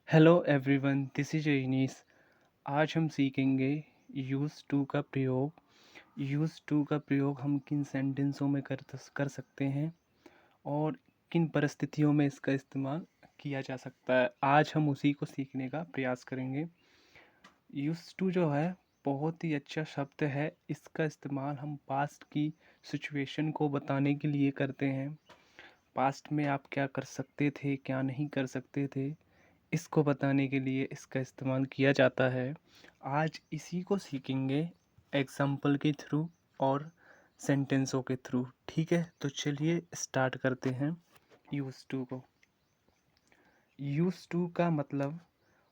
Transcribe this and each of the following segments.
Hello everyone, this is इनीस। आज हम सीखेंगे यूज़ टू का प्रयोग। यूज़ टू का प्रयोग हम किन सेंटेंसों में कर सकते हैं और किन परिस्थितियों में इसका इस्तेमाल किया जा सकता है। आज हम उसी को सीखने का प्रयास करेंगे। यूज़ टू जो है बहुत ही अच्छा शब्द है। इसका इस्तेमाल हम पास्ट की सिचुएशन को बताने के लिए करते हैं। पास्ट में आप क्या कर सकते थे, क्या नहीं कर सकते थे, इसको बताने के लिए इसका इस्तेमाल किया जाता है। आज इसी को सीखेंगे एग्जाम्पल के थ्रू और सेंटेंसों के थ्रू। ठीक है, तो चलिए स्टार्ट करते हैं यूज़ टू को। यूज़ टू का मतलब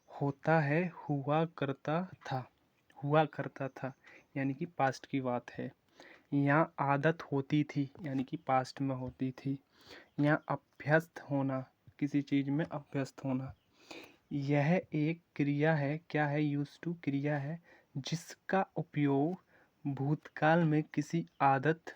होता है हुआ करता था। हुआ करता था यानी कि पास्ट की बात है। यहाँ आदत होती थी यानी कि पास्ट में होती थी। यहाँ अभ्यस्त होना, किसी चीज़ में अभ्यस्त होना। यह एक क्रिया है। क्या है? यूज टू क्रिया है जिसका उपयोग भूतकाल में किसी आदत,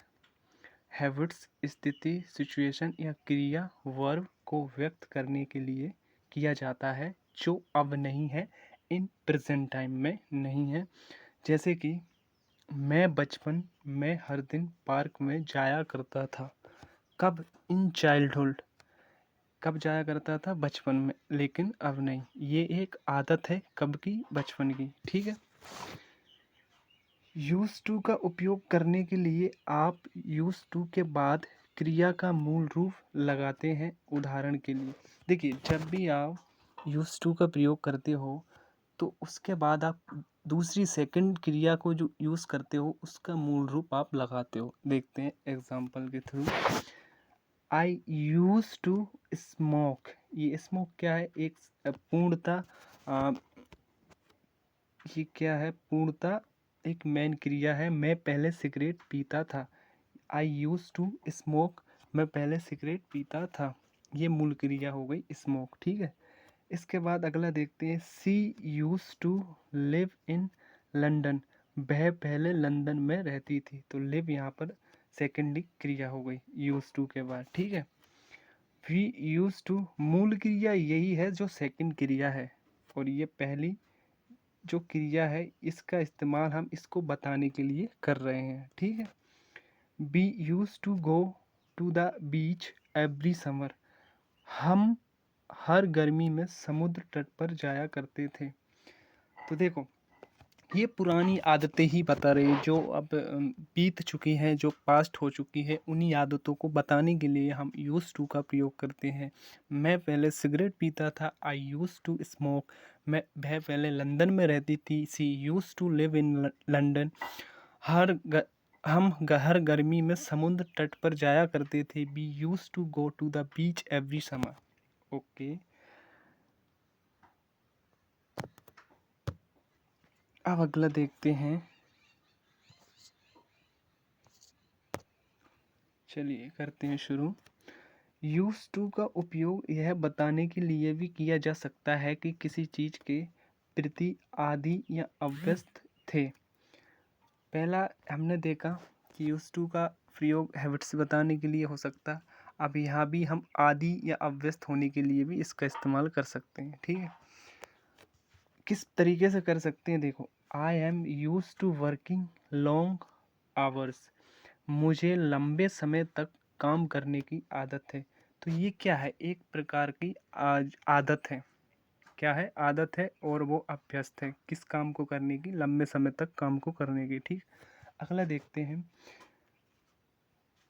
हैबिट्स, स्थिति, सिचुएशन या क्रिया, वर्ब को व्यक्त करने के लिए किया जाता है जो अब नहीं है, इन प्रेजेंट टाइम में नहीं है। जैसे कि मैं बचपन में हर दिन पार्क में जाया करता था। कब? In childhood. कब जाया करता था? बचपन में, लेकिन अब नहीं। ये एक आदत है, कब की? बचपन की। ठीक है। यूज टू का उपयोग करने के लिए आप यूज टू के बाद क्रिया का मूल रूप लगाते हैं। उदाहरण के लिए देखिए, जब भी आप यूज टू का प्रयोग करते हो तो उसके बाद आप दूसरी सेकंड क्रिया को जो यूज़ करते हो उसका मूल रूप आप लगाते हो। देखते हैं एग्जाम्पल के थ्रू। I use to smoke. ये स्मोक क्या है? एक पूर्णता, ये क्या है? पूर्णता एक मेन क्रिया है। मैं पहले सिगरेट पीता था। आई यूज टू स्मोक। मैं पहले सिगरेट पीता था। ये मूल क्रिया हो गई स्मोक। ठीक है। इसके बाद अगला देखते हैं। She used to live in London. वह पहले लंदन में रहती थी। तो लिव यहाँ पर सेकेंडरी क्रिया हो गई यूज टू के बाद। ठीक है। वी यूज टू मूल क्रिया यही है जो सेकंड क्रिया है, और ये पहली जो क्रिया है इसका इस्तेमाल हम इसको बताने के लिए कर रहे हैं। ठीक है। We use to go to the beach every summer. हम हर गर्मी में समुद्र तट पर जाया करते थे। तो देखो, ये पुरानी आदतें ही बता रही है जो अब बीत चुकी हैं, जो पास्ट हो चुकी है। उन्हीं आदतों को बताने के लिए हम यूज़ टू का प्रयोग करते हैं। मैं पहले सिगरेट पीता था। I used to smoke. वह पहले लंदन में रहती थी। She used to live in London. हर ग, हर गर्मी में समुद्र तट पर जाया करते थे। We use to go to the beach every summer. Okay. अब अगला देखते हैं। चलिए करते हैं शुरू। यूज टू का उपयोग यह बताने के लिए भी किया जा सकता है कि किसी चीज के प्रति आदि या अभ्यस्त थे। पहला हमने देखा कि यूज टू का प्रयोग हैबिट्स बताने के लिए हो सकता। अब यहाँ भी हम आदि या अभ्यस्त होने के लिए भी इसका इस्तेमाल कर सकते हैं। ठीक है। किस तरीके से कर सकते हैं? देखो, I am use to working long hours. मुझे लंबे समय तक काम करने की आदत है। तो ये क्या है? एक प्रकार की आदत है। क्या है? आदत है, और वो अभ्यस्त है। किस काम को करने की? लंबे समय तक काम को करने की। ठीक। अगला देखते हैं।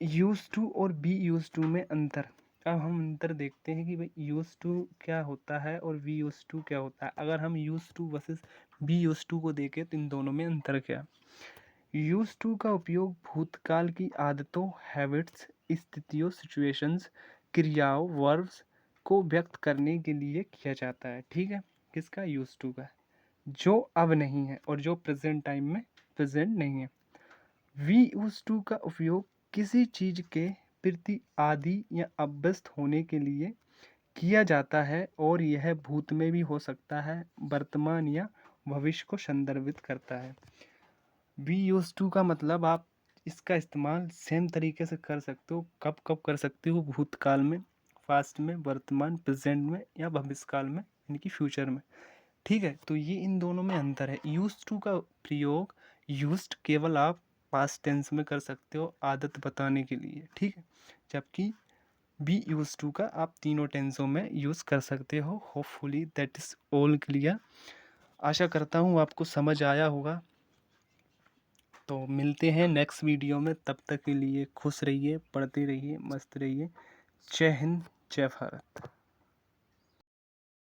यूज टू और बी यूज टू में अंतर। अब हम अंतर देखते हैं कि भाई यूज टू क्या होता है और वी यूज टू क्या होता है। अगर हम use to versus we use to को देखें तो इन दोनों में अंतर क्या? यूज टू का उपयोग भूतकाल की आदतों, हैबिट्स, स्थितियों, सिचुएशंस, क्रियाओं, वर्ब्स को व्यक्त करने के लिए किया जाता है। ठीक है। किसका? यूज टू का, जो अब नहीं है और जो प्रेजेंट टाइम में प्रेजेंट नहीं है। वी यूज टू का उपयोग किसी चीज के प्रति आदि या अभ्यस्त होने के लिए किया जाता है, और यह भूत में भी हो सकता है, वर्तमान या भविष्य को संदर्भित करता है। वी यूज टू का मतलब आप इसका इस्तेमाल सेम तरीके से कर सकते हो। कब कब कर सकते हो? भूतकाल में, पास्ट में, वर्तमान प्रेजेंट में या भविष्यकाल में यानी कि फ्यूचर में। ठीक है, तो ये इन दोनों में अंतर है। यूज्ड टू का प्रयोग यूज्ड केवल आप पास्ट टेंस में कर सकते हो आदत बताने के लिए, ठीक है, जबकि बी यूज्ड टू का आप तीनों टेंसों में यूज़ कर सकते हो। Hopefully that is all clear. आशा करता हूँ आपको समझ आया होगा। तो मिलते हैं नेक्स्ट वीडियो में, तब तक के लिए खुश रहिए, पढ़ते रहिए, मस्त रहिए। जय हिंद, जय भारत।